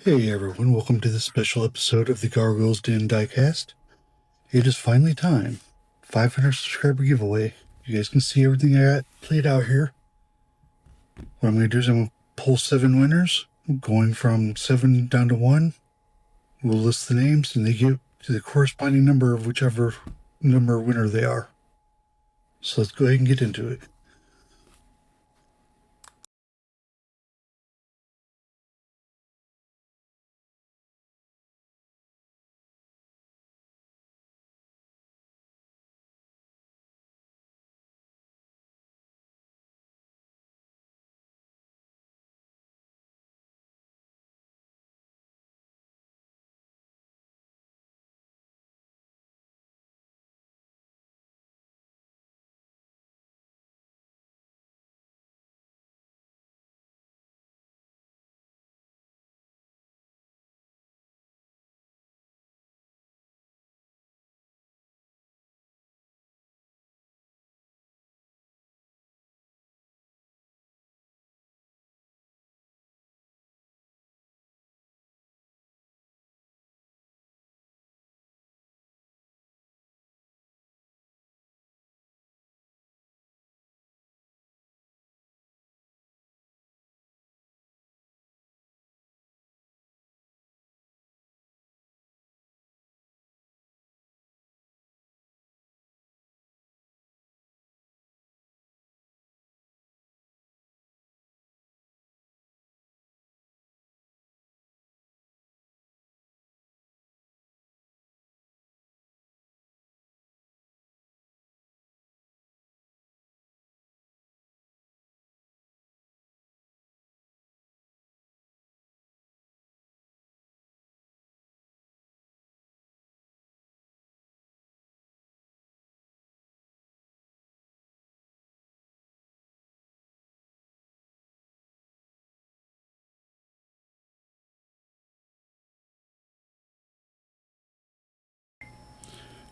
Hey everyone, welcome to this special episode of the Gargoyles Diecast. It is finally time. 500 subscriber giveaway. You guys can see everything I got played out here. What I'm going to do is I'm going to pull 7 winners, going from 7 down to 1. We'll list the names and they get to the corresponding number of whichever number winner they are. So let's go ahead and get into it.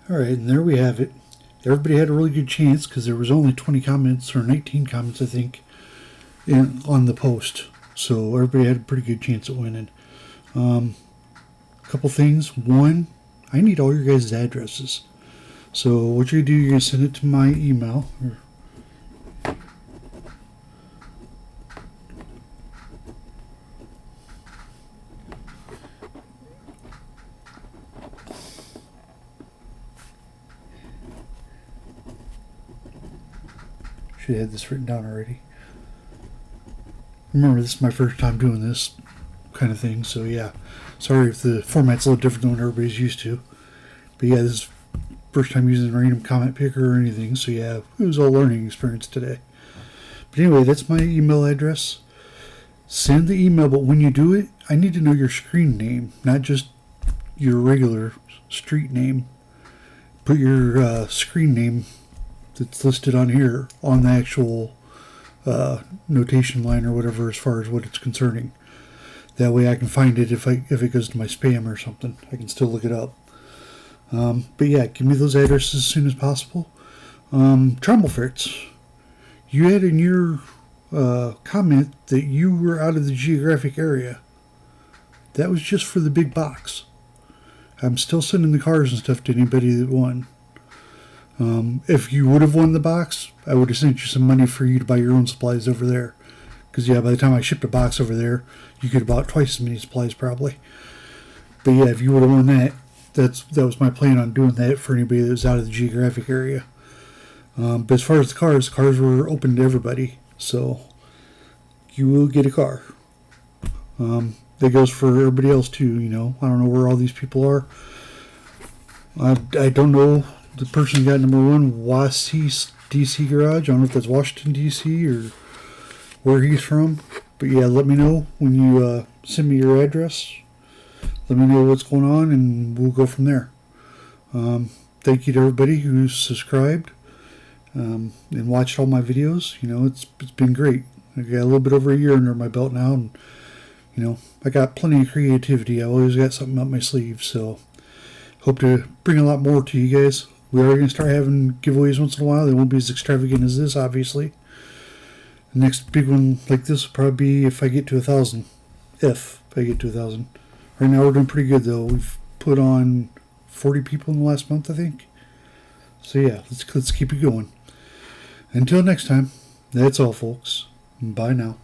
Alright, and there we have it. Everybody had a really good chance because there was only 20 comments, or 19 comments I think, on the post. So everybody had a pretty good chance at winning. Couple things. One, I need all your guys' addresses. So what you're going to do, you're going to send it to my email. Should have had this written down already. Remember, this is my first time doing this kind of thing, so yeah. Sorry if the format's a little different than what everybody's used to. But yeah, this is first time using a random comment picker or anything, so yeah, it was all learning experience today. But anyway, that's my email address. Send the email, but when you do it, I need to know your screen name, not just your regular street name. Put your screen name that's listed on here on the actual notation line or whatever as far as what it's concerning. That way I can find it if it goes to my spam or something. I can still look it up. But yeah, give me those addresses as soon as possible. Tromblefritz, you had in your comment that you were out of the geographic area. That was just for the big box. I'm still sending the cars and stuff to anybody that won. If you would have won the box, I would have sent you some money for you to buy your own supplies over there. Because yeah, by the time I shipped a box over there, you could have bought twice as many supplies probably. But yeah, if you would have won that, that was my plan on doing that for anybody that was out of the geographic area. But as far as the cars were open to everybody, so you will get a car. That goes for everybody else too. You know, I don't know where all these people are. I don't know the person who got number 1, Wassey's DC Garage. I don't know if that's Washington DC or where he's from. But yeah, let me know when you send me your address. Let me know what's going on, and we'll go from there. Thank you to everybody who's subscribed and watched all my videos. You know, it's been great. I got a little bit over a year under my belt now, and you know, I got plenty of creativity. I always got something up my sleeve, so hope to bring a lot more to you guys. We are going to start having giveaways once in a while. They won't be as extravagant as this, obviously. The next big one like this will probably be if I get to 1,000. If I get to 1,000. Right now we're doing pretty good though. We've put on 40 people in the last month, I think. So yeah, let's keep it going. Until next time, that's all, folks. Bye now.